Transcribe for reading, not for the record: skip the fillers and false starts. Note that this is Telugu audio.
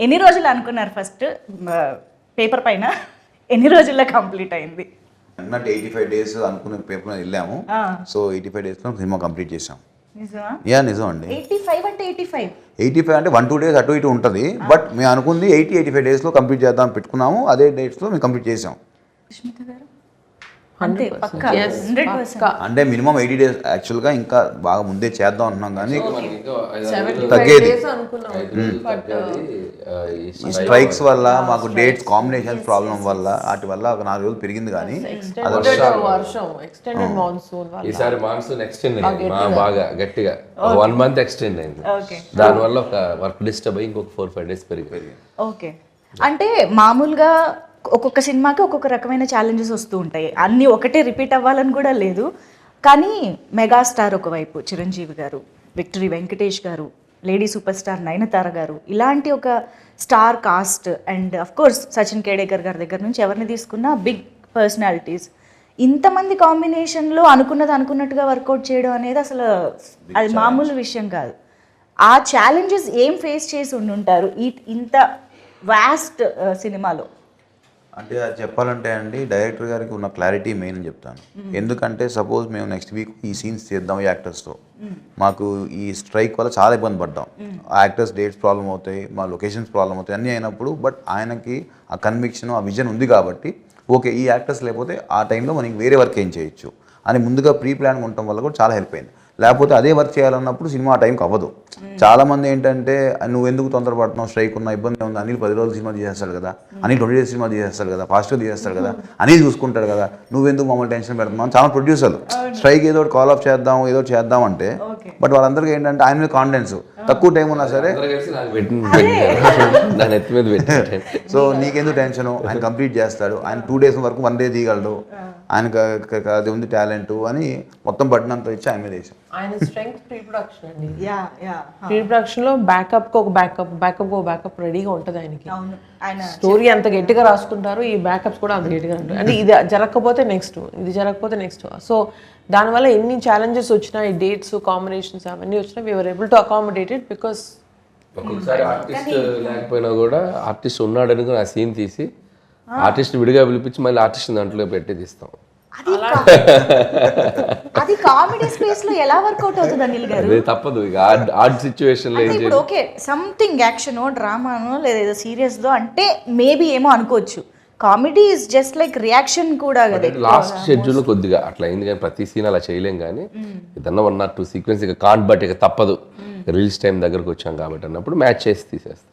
ఎన్ని రోజులు అనుకున్నారు ఫస్ట్ పేపర్ పైన? ఎన్ని రోజుల్లో కంప్లీట్ అయింది? అన్నట్టు 85 days అనుకున్న పేపర్ వెళ్ళాము. సో 85 daysలో సినిమా కంప్లీట్ చేసాం. నిజం అండి. 85 అంటే 85 అంటే 1-2 days అటు ఇటు ఉంటుంది. బట్ మేము అనుకుంది 80-85 daysలో కంప్లీట్ చేద్దాం పెట్టుకున్నాము. అదే డేట్స్లో మేము కంప్లీట్ చేసాం. సుష్మిత గారు అంతే పక్కా 100%. అంటే మినిమం 80 days యాక్చువల్గా ఇంకా బాగా ముందే చేద్దాం అంటున్నాం కానీ తగ్గేది. ఈ స్ట్రైక్స్ వల్ల మాకు డేట్స్ కాంబినేషన్ ప్రాబ్లం వల్ల వాటి వల్ల ఒక 4 రోజులు పెరిగింది కానీ ఈసారి మాన్సూన్ ఎక్స్టెండ్ అయింది బాగా గట్టిగా 1 month ఎక్స్టెండ్ అయింది. దానివల్ల ఒక వర్క్ డిస్టర్బ్ అయ్యి ఇంకొక 4-5 days పెరిగింది. ఓకే, అంటే మామూలుగా ఒక్కొక్క సినిమాకి ఒక్కొక్క రకమైన ఛాలెంజెస్ వస్తూ ఉంటాయి. అన్నీ ఒకటే రిపీట్ అవ్వాలని కూడా లేదు. కానీ మెగాస్టార్ ఒకవైపు చిరంజీవి గారు, విక్టరీ వెంకటేష్ గారు, లేడీ సూపర్ స్టార్ నయనతార గారు, ఇలాంటి ఒక star cast and of course Sachin Khedekar గారి దగ్గర నుంచి ఎవరిని తీసుకున్నా బిగ్ పర్సనాలిటీస్, ఇంతమంది కాంబినేషన్లో అనుకున్నట్టుగా వర్కౌట్ చేయడం అనేది అసలు అది మామూలు విషయం కాదు. ఆ ఛాలెంజెస్ ఏం ఫేస్ చేసి ఉండుంటారు ఇంత వాస్ట్ సినిమాలో? అంటే అది చెప్పాలంటే అండి డైరెక్టర్ గారికి ఉన్న క్లారిటీ మెయిన్ అని చెప్తాను. ఎందుకంటే సపోజ్ మేము నెక్స్ట్ వీక్ ఈ సీన్స్ చేద్దాం ఈ యాక్టర్స్తో, మాకు ఈ స్ట్రైక్ వల్ల చాలా ఇబ్బంది పడ్డాం. ఆ యాక్టర్స్ డేట్స్ ప్రాబ్లం అవుతాయి, మా లొకేషన్స్ ప్రాబ్లం అవుతాయి, అన్నీ అయినప్పుడు బట్ ఆయనకి ఆ కన్విక్షన్ ఆ విజన్ ఉంది కాబట్టి ఓకే ఈ యాక్టర్స్ లేకపోతే ఆ టైంలో మనకి వేరే వర్క్ ఏం చేయొచ్చు అని ముందుగా ప్రీ ప్లాన్ ఉండటం వల్ల కూడా చాలా హెల్ప్ అయింది. లేకపోతే అదే వర్క్ చేయాలన్నప్పుడు సినిమా ఆ టైంకి అవ్వదు. చాలామంది ఏంటంటే నువ్వు ఎందుకు తొందరపడుతున్నావు, స్ట్రైక్ ఉన్న ఇబ్బంది ఉంది, అనిల్ 10 రోజులు సినిమా తీసేస్తాడు కదా, అనిల్ 20 days సినిమా తీసేస్తాడు కదా, ఫాస్ట్గా తీసేస్తాడు కదా, అనిల్ చూసుకుంటాడు కదా, నువ్వెందుకు మమ్మల్ని టెన్షన్ పెడుతున్నావు చాలా ప్రొడ్యూసర్లు. స్ట్రైక్ ఏదో కాల్ ఆఫ్ చేద్దాం ఏదో చేద్దాం అంటే బట్ వాళ్ళందరికీ ఏంటంటే ఆయన మీద కాన్ఫిడెన్స్ తక్కువ టైం ఉన్నా సరే సో నీకెందుకు టెన్షను, ఆయన కంప్లీట్ చేస్తాడు, ఆయన 2 days వరకు 1 day తీయగలడు, ఆయనకు అది ఉంది టాలెంట్ అని మొత్తం బట్టనంత ఇచ్చి ఆయన మీద వేసాం. ఆయన స్ట్రెంగ్త్ ప్రీ ప్రొడక్షన్ అండి. ప్రీ ప్రొడక్షన్ లో బ్యాకప్ ఒక బ్యాకప్ రెడీగా ఉంటుంది ఆయనకి. స్టోరీ అంత గట్టిగా రాసుకుంటారు, ఈ బ్యాకప్స్ కూడా అంత గట్టిగా ఉంటాయి. అంటే ఇది జరగకపోతే నెక్స్ట్, ఇది జరగకపోతే నెక్స్ట్. సో దానివల్ల ఎన్ని ఛాలెంజెస్ వచ్చినా, ఈ డేట్స్ కాంబినేషన్స్ అవన్నీ వచ్చినా we were able to accommodate it because ఒక్కొక్కసారి ఆర్టిస్ట్ లేకపోయినా కూడా ఆర్టిస్ట్ ఉన్నాడని ఆ సీన్ తీసి ఆర్టిస్ట్ విడిగా పిలిపించి మళ్ళీ ఆర్టిస్ట్ దాంట్లో పెట్టి తీస్తాం. అది కామెడీ స్పేస్ లో ఎలా వర్కౌట్ అవుతుంది అనిల్ గారు? అదే తప్పదు ఇక ఆర్ట్ సిచ్యువేషన్ లో. ఇప్పుడు ఓకే సంథింగ్ యాక్షనో డ్రామానో లేదా ఏదో సీరియస్దో అంటే మేబీ ఏమో అనుకోవచ్చు. Comedy is just like reaction కూడా కదా. లాస్ట్ షెడ్యూల్ కొద్దిగా అట్లా అయింది కానీ ప్రతి సీన్ అలా చేయలేం. కానీ ఏదన్నా 1 or 2 సీక్వెన్స్ ఇక కాంట్ బట్ ఇక తప్పదు, రిలీజ్ టైం దగ్గరకు వచ్చాం కాబట్టి అన్నప్పుడు మ్యాచ్ చేసి తీసేస్తాం.